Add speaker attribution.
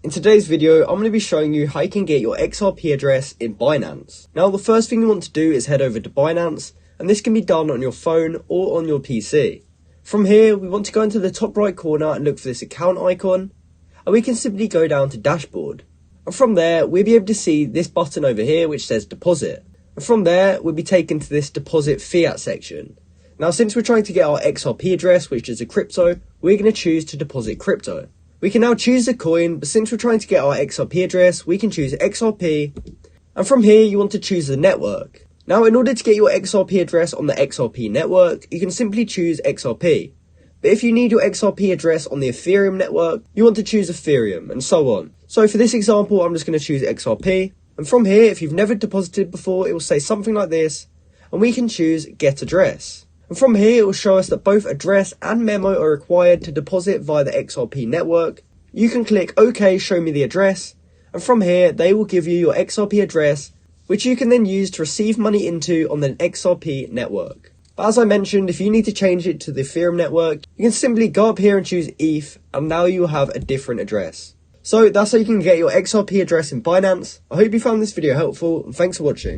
Speaker 1: In today's video, I'm going to be showing you how you can get your XRP address in Binance. Now, the first thing you want to do is head over to Binance, and this can be done on your phone or on your PC. From here, we want to go into the top right corner and look for this account icon, and we can simply go down to Dashboard. And from there, we'll be able to see this button over here which says Deposit. And from there, we'll be taken to this Deposit Fiat section. Now, since we're trying to get our XRP address, which is a crypto, we're going to choose to deposit crypto. We can now choose the coin, but since we're trying to get our XRP address, we can choose XRP. And from here, you want to choose the network. Now, in order to get your XRP address on the XRP network, you can simply choose XRP. But if you need your XRP address on the Ethereum network, you want to choose Ethereum, and so on. So for this example, I'm just going to choose XRP. And from here, if you've never deposited before, it will say something like this. And we can choose Get Address. And from here, it will show us that both address and memo are required to deposit via the XRP network. You can click OK, show me the address. And from here, they will give you your XRP address, which you can then use to receive money into on the XRP network. But as I mentioned, if you need to change it to the Ethereum network, you can simply go up here and choose ETH, and now you will have a different address. So that's how you can get your XRP address in Binance. I hope you found this video helpful, and thanks for watching.